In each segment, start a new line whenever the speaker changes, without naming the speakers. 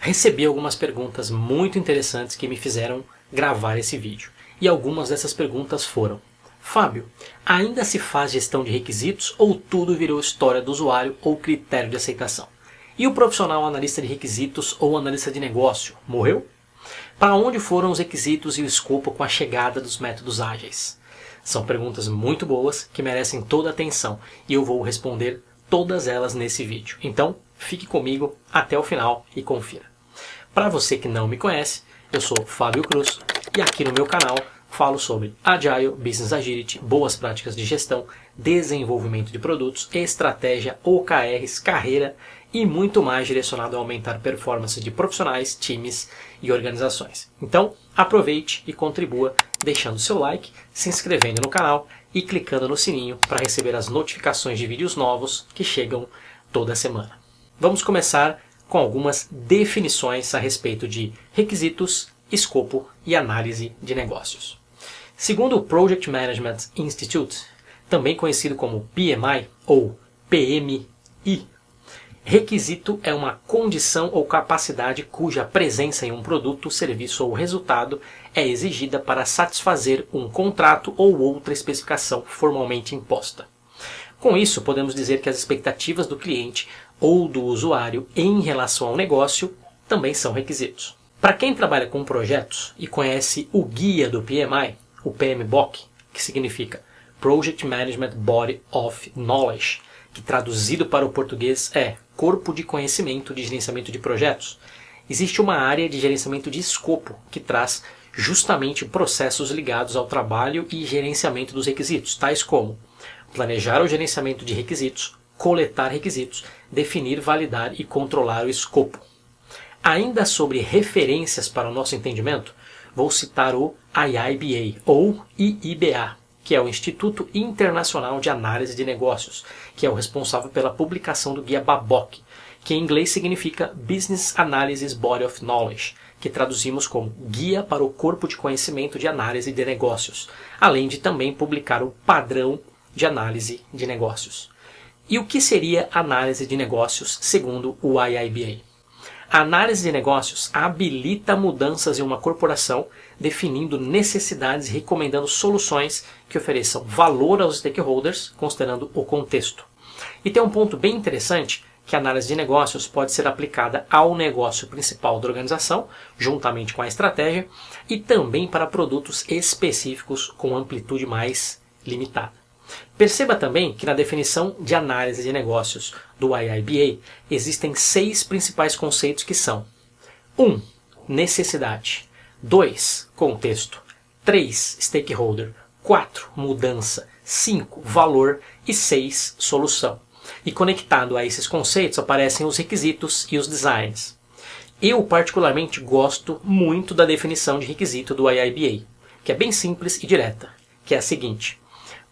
recebi algumas perguntas muito interessantes que me fizeram gravar esse vídeo. E algumas dessas perguntas foram: Fábio, ainda se faz gestão de requisitos ou tudo virou história do usuário ou critério de aceitação? E o profissional analista de requisitos ou analista de negócio morreu? Para onde foram os requisitos e o escopo com a chegada dos métodos ágeis? São perguntas muito boas que merecem toda a atenção e eu vou responder todas elas nesse vídeo. Então, fique comigo até o final e confira. Para você que não me conhece, eu sou Fábio Cruz e aqui no meu canal falo sobre Agile, Business Agility, boas práticas de gestão, desenvolvimento de produtos, estratégia, OKRs, carreira e muito mais direcionado a aumentar performance de profissionais, times e organizações. Então, aproveite e contribua deixando seu like, se inscrevendo no canal e clicando no sininho para receber as notificações de vídeos novos que chegam toda semana. Vamos começar com algumas definições a respeito de requisitos, escopo e análise de negócios. Segundo o Project Management Institute, também conhecido como PMI ou PMI, requisito é uma condição ou capacidade cuja presença em um produto, serviço ou resultado é exigida para satisfazer um contrato ou outra especificação formalmente imposta. Com isso, podemos dizer que as expectativas do cliente ou do usuário em relação ao negócio também são requisitos. Para quem trabalha com projetos e conhece o guia do PMI, o PMBOK, que significa Project Management Body of Knowledge, que traduzido para o português é Corpo de Conhecimento de Gerenciamento de Projetos, existe uma área de gerenciamento de escopo que traz justamente processos ligados ao trabalho e gerenciamento dos requisitos, tais como planejar o gerenciamento de requisitos, coletar requisitos, definir, validar e controlar o escopo. Ainda sobre referências para o nosso entendimento, vou citar o IIBA ou IIBA, que é o Instituto Internacional de Análise de Negócios, que é o responsável pela publicação do guia BABOK, que em inglês significa Business Analysis Body of Knowledge, que traduzimos como Guia para o Corpo de Conhecimento de Análise de Negócios, além de também publicar o Padrão de Análise de Negócios. E o que seria análise de negócios segundo o IIBA? A análise de negócios habilita mudanças em uma corporação, definindo necessidades e recomendando soluções que ofereçam valor aos stakeholders, considerando o contexto. E tem um ponto bem interessante, que a análise de negócios pode ser aplicada ao negócio principal da organização, juntamente com a estratégia, e também para produtos específicos com amplitude mais limitada. Perceba também que na definição de análise de negócios do IIBA existem 6 principais conceitos que são 1. Necessidade 2. Contexto 3. Stakeholder 4. Mudança 5. Valor e 6. Solução. E conectado a esses conceitos aparecem os requisitos e os designs. Eu particularmente gosto muito da definição de requisito do IIBA, que é bem simples e direta, que é a seguinte: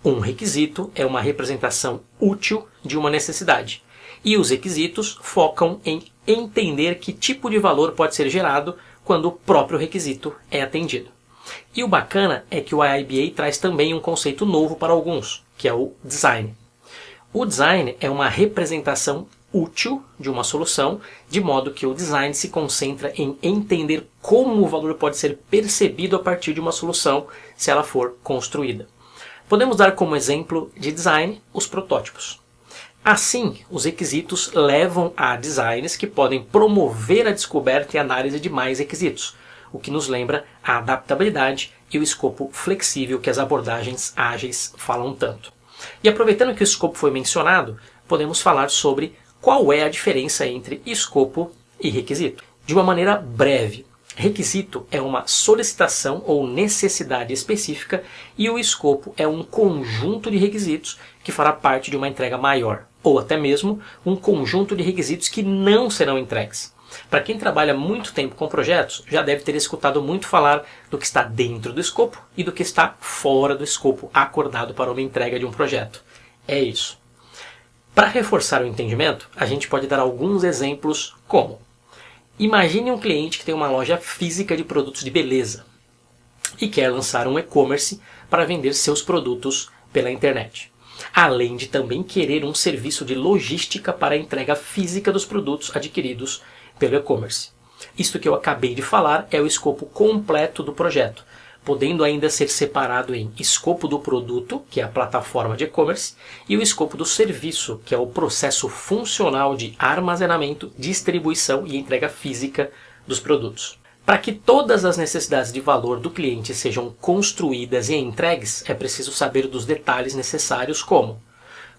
um requisito é uma representação útil de uma necessidade, e os requisitos focam em entender que tipo de valor pode ser gerado quando o próprio requisito é atendido. E o bacana é que o IIBA traz também um conceito novo para alguns, que é o design. O design é uma representação útil de uma solução, de modo que o design se concentra em entender como o valor pode ser percebido a partir de uma solução se ela for construída. Podemos dar como exemplo de design os protótipos. Assim, os requisitos levam a designs que podem promover a descoberta e análise de mais requisitos, o que nos lembra a adaptabilidade e o escopo flexível que as abordagens ágeis falam tanto. E aproveitando que o escopo foi mencionado, podemos falar sobre qual é a diferença entre escopo e requisito. De uma maneira breve, requisito é uma solicitação ou necessidade específica e o escopo é um conjunto de requisitos que fará parte de uma entrega maior, ou até mesmo um conjunto de requisitos que não serão entregues. Para quem trabalha muito tempo com projetos, já deve ter escutado muito falar do que está dentro do escopo e do que está fora do escopo acordado para uma entrega de um projeto. É isso. Para reforçar o entendimento, a gente pode dar alguns exemplos como: imagine um cliente que tem uma loja física de produtos de beleza e quer lançar um e-commerce para vender seus produtos pela internet, além de também querer um serviço de logística para a entrega física dos produtos adquiridos pelo e-commerce. Isto que eu acabei de falar é o escopo completo do projeto, podendo ainda ser separado em escopo do produto, que é a plataforma de e-commerce, e o escopo do serviço, que é o processo funcional de armazenamento, distribuição e entrega física dos produtos. Para que todas as necessidades de valor do cliente sejam construídas e entregues, é preciso saber dos detalhes necessários como: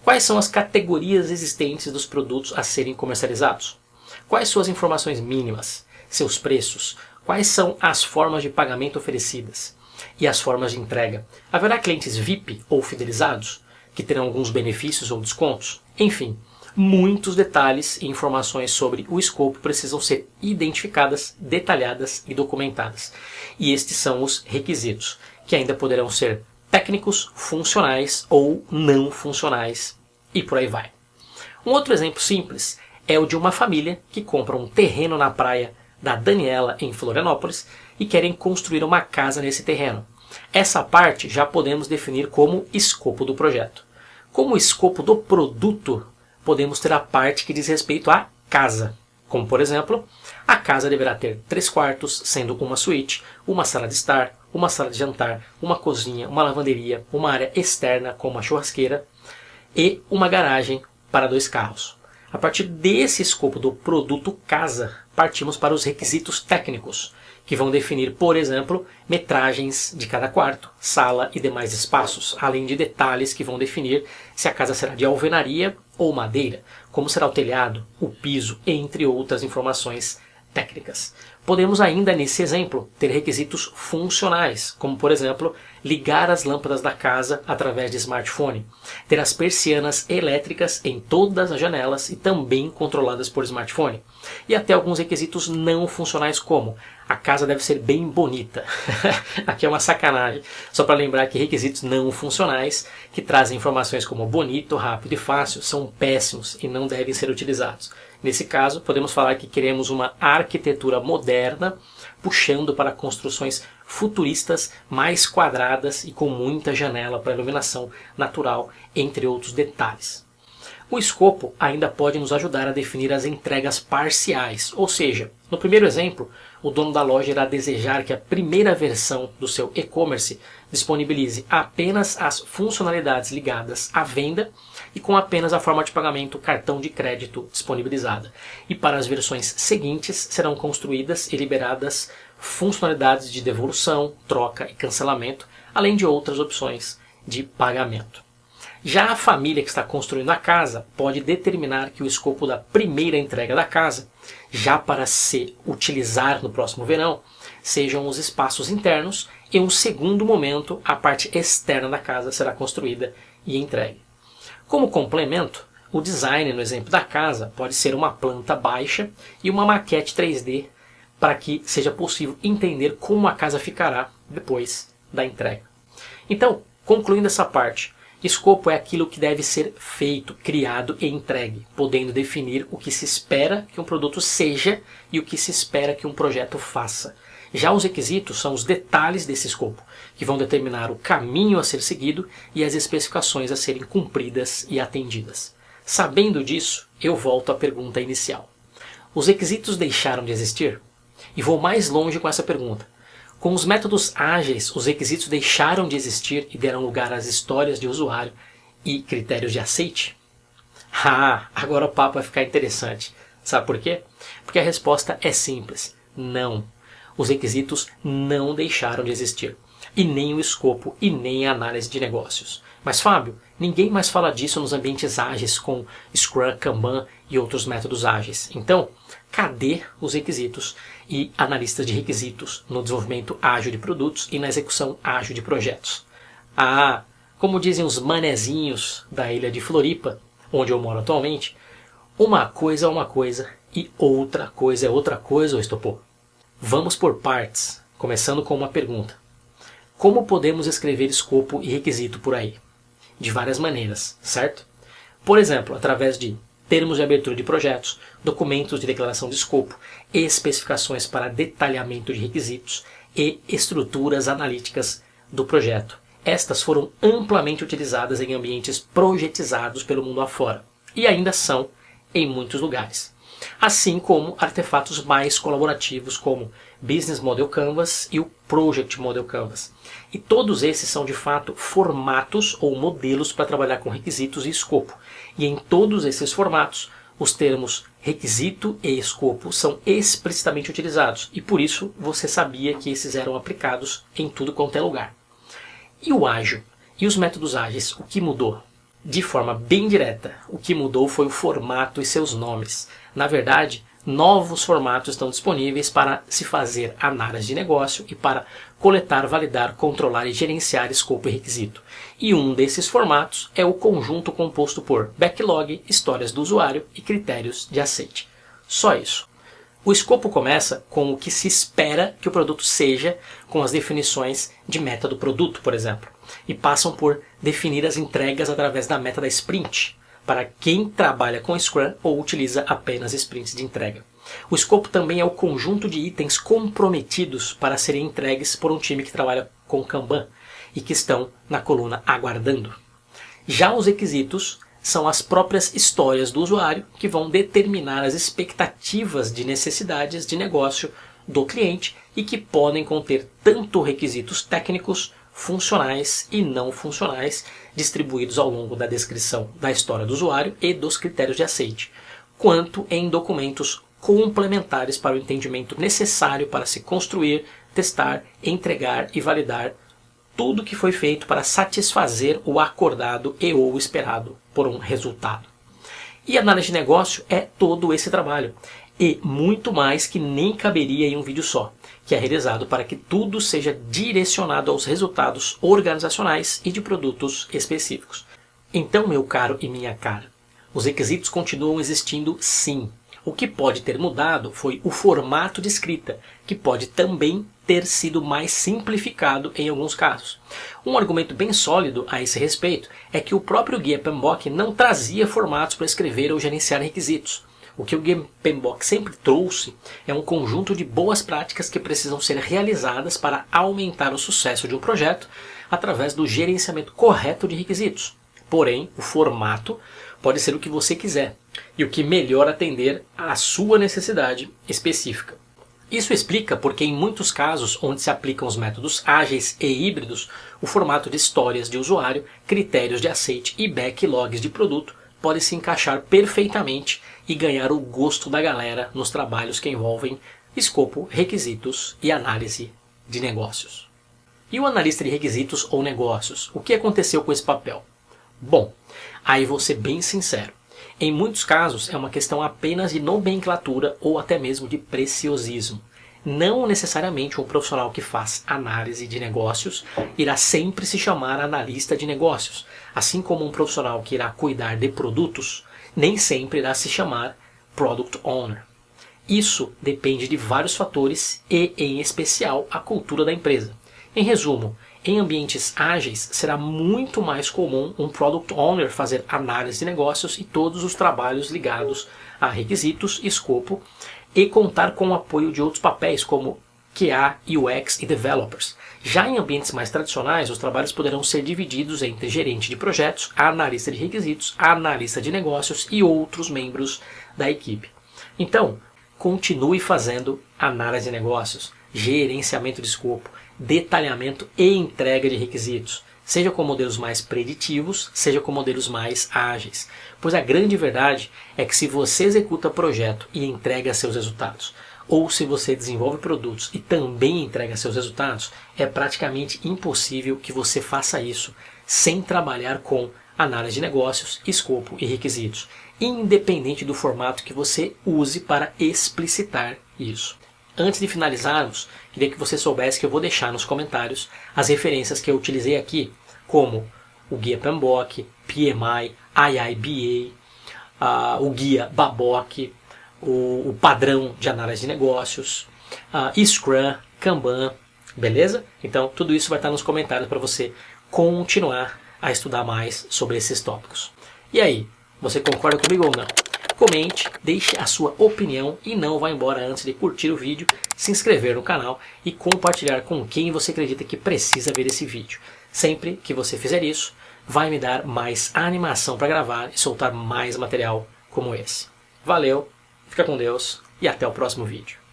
quais são as categorias existentes dos produtos a serem comercializados? Quais suas informações mínimas? Seus preços? Quais são as formas de pagamento oferecidas? E as formas de entrega? Haverá clientes VIP ou fidelizados, que terão alguns benefícios ou descontos? Enfim, muitos detalhes e informações sobre o escopo precisam ser identificadas, detalhadas e documentadas. E estes são os requisitos, que ainda poderão ser técnicos, funcionais ou não funcionais, e por aí vai. Um outro exemplo simples é o de uma família que compra um terreno na praia da Daniela, em Florianópolis, e querem construir uma casa nesse terreno. Essa parte já podemos definir como escopo do projeto. Como escopo do produto, podemos ter a parte que diz respeito à casa. Como, por exemplo, a casa deverá ter 3 quartos, sendo uma suíte, uma sala de estar, uma sala de jantar, uma cozinha, uma lavanderia, uma área externa com uma churrasqueira e uma garagem para 2 carros. A partir desse escopo do produto casa, partimos para os requisitos técnicos, que vão definir, por exemplo, metragens de cada quarto, sala e demais espaços, além de detalhes que vão definir se a casa será de alvenaria ou madeira, como será o telhado, o piso, entre outras informações técnicas. Podemos ainda, nesse exemplo, ter requisitos funcionais, como, por exemplo, ligar as lâmpadas da casa através de smartphone, ter as persianas elétricas em todas as janelas e também controladas por smartphone, e até alguns requisitos não funcionais como: a casa deve ser bem bonita. Aqui é uma sacanagem, só para lembrar que requisitos não funcionais, que trazem informações como bonito, rápido e fácil, são péssimos e não devem ser utilizados. Nesse caso, podemos falar que queremos uma arquitetura moderna, puxando para construções futuristas, mais quadradas e com muita janela para iluminação natural, entre outros detalhes. O escopo ainda pode nos ajudar a definir as entregas parciais, ou seja, no primeiro exemplo, o dono da loja irá desejar que a primeira versão do seu e-commerce disponibilize apenas as funcionalidades ligadas à venda e com apenas a forma de pagamento cartão de crédito disponibilizada. E para as versões seguintes serão construídas e liberadas funcionalidades de devolução, troca e cancelamento, além de outras opções de pagamento. Já a família que está construindo a casa pode determinar que o escopo da primeira entrega da casa, já para se utilizar no próximo verão, sejam os espaços internos, e em um segundo momento a parte externa da casa será construída e entregue. Como complemento, o design no exemplo da casa pode ser uma planta baixa e uma maquete 3D para que seja possível entender como a casa ficará depois da entrega. Então, concluindo essa parte, escopo é aquilo que deve ser feito, criado e entregue, podendo definir o que se espera que um produto seja e o que se espera que um projeto faça. Já os requisitos são os detalhes desse escopo, que vão determinar o caminho a ser seguido e as especificações a serem cumpridas e atendidas. Sabendo disso, eu volto à pergunta inicial. Os requisitos deixaram de existir? E vou mais longe com essa pergunta. Com os métodos ágeis, os requisitos deixaram de existir e deram lugar às histórias de usuário e critérios de aceite? Agora o papo vai ficar interessante. Sabe por quê? Porque a resposta é simples: não. Os requisitos não deixaram de existir. E nem o escopo e nem a análise de negócios. Mas Fábio, ninguém mais fala disso nos ambientes ágeis com Scrum, Kanban e outros métodos ágeis. Então, cadê os requisitos e analistas de requisitos no desenvolvimento ágil de produtos e na execução ágil de projetos? Como dizem os manezinhos da ilha de Floripa, onde eu moro atualmente, uma coisa é uma coisa e outra coisa é outra coisa, ô Estopô. Vamos por partes, começando com uma pergunta. Como podemos escrever escopo e requisito por aí? De várias maneiras, certo? Por exemplo, através de termos de abertura de projetos, documentos de declaração de escopo, especificações para detalhamento de requisitos e estruturas analíticas do projeto. Estas foram amplamente utilizadas em ambientes projetizados pelo mundo afora e ainda são em muitos lugares. assim como artefatos mais colaborativos como Business Model Canvas e o Project Model Canvas. E todos esses são de fato formatos ou modelos para trabalhar com requisitos e escopo. E em todos esses formatos, os termos requisito e escopo são explicitamente utilizados, e por isso você sabia que esses eram aplicados em tudo quanto é lugar. E o ágil? E os métodos ágeis? O que mudou? De forma bem direta, o que mudou foi o formato e seus nomes. Na verdade, novos formatos estão disponíveis para se fazer análise de negócio e para coletar, validar, controlar e gerenciar escopo e requisito. E um desses formatos é o conjunto composto por backlog, histórias do usuário e critérios de aceite. Só isso. O escopo começa com o que se espera que o produto seja, com as definições de meta do produto, por exemplo, e passam por definir as entregas através da meta da sprint, para quem trabalha com Scrum ou utiliza apenas sprints de entrega. O escopo também é o conjunto de itens comprometidos para serem entregues por um time que trabalha com Kanban e que estão na coluna aguardando. Já os requisitos são as próprias histórias do usuário que vão determinar as expectativas de necessidades de negócio do cliente e que podem conter tanto requisitos técnicos, funcionais e não funcionais, distribuídos ao longo da descrição da história do usuário e dos critérios de aceite, quanto em documentos complementares para o entendimento necessário para se construir, testar, entregar e validar tudo que foi feito para satisfazer o acordado e ou esperado por um resultado. E análise de negócio é todo esse trabalho, e muito mais que nem caberia em um vídeo só, que é realizado para que tudo seja direcionado aos resultados organizacionais e de produtos específicos. Então, meu caro e minha cara, os requisitos continuam existindo sim. O que pode ter mudado foi o formato de escrita, que pode também ter sido mais simplificado em alguns casos. Um argumento bem sólido a esse respeito é que o próprio Guia PMBOK não trazia formatos para escrever ou gerenciar requisitos. O que o Guia PMBOK sempre trouxe é um conjunto de boas práticas que precisam ser realizadas para aumentar o sucesso de um projeto através do gerenciamento correto de requisitos. Porém, o formato pode ser o que você quiser e o que melhor atender à sua necessidade específica. Isso explica porque em muitos casos onde se aplicam os métodos ágeis e híbridos, o formato de histórias de usuário, critérios de aceite e backlogs de produto pode se encaixar perfeitamente e ganhar o gosto da galera nos trabalhos que envolvem escopo, requisitos e análise de negócios. E o analista de requisitos ou negócios? O que aconteceu com esse papel? Bom, aí vou ser bem sincero. Em muitos casos é uma questão apenas de nomenclatura ou até mesmo de preciosismo. Não necessariamente um profissional que faz análise de negócios irá sempre se chamar analista de negócios, assim como um profissional que irá cuidar de produtos nem sempre irá se chamar Product Owner. Isso depende de vários fatores e, em especial, a cultura da empresa. Em resumo, em ambientes ágeis, será muito mais comum um Product Owner fazer análise de negócios e todos os trabalhos ligados a requisitos, escopo e contar com o apoio de outros papéis como QA, UX e Developers. Já em ambientes mais tradicionais, os trabalhos poderão ser divididos entre gerente de projetos, analista de requisitos, analista de negócios e outros membros da equipe. Então, continue fazendo análise de negócios, gerenciamento de escopo, detalhamento e entrega de requisitos, seja com modelos mais preditivos, seja com modelos mais ágeis. Pois a grande verdade é que se você executa projeto e entrega seus resultados, ou se você desenvolve produtos e também entrega seus resultados, é praticamente impossível que você faça isso sem trabalhar com análise de negócios, escopo e requisitos, independente do formato que você use para explicitar isso. Antes de finalizarmos, queria que você soubesse que eu vou deixar nos comentários as referências que eu utilizei aqui, como o Guia PMBOK, PMI, IIBA, o Guia BABOK, o padrão de análise de negócios, Scrum, Kanban, beleza? Então tudo isso vai estar nos comentários para você continuar a estudar mais sobre esses tópicos. E aí, você concorda comigo ou não? Comente, deixe a sua opinião e não vá embora antes de curtir o vídeo, se inscrever no canal e compartilhar com quem você acredita que precisa ver esse vídeo. Sempre que você fizer isso, vai me dar mais animação para gravar e soltar mais material como esse. Valeu! Fica com Deus e até o próximo vídeo.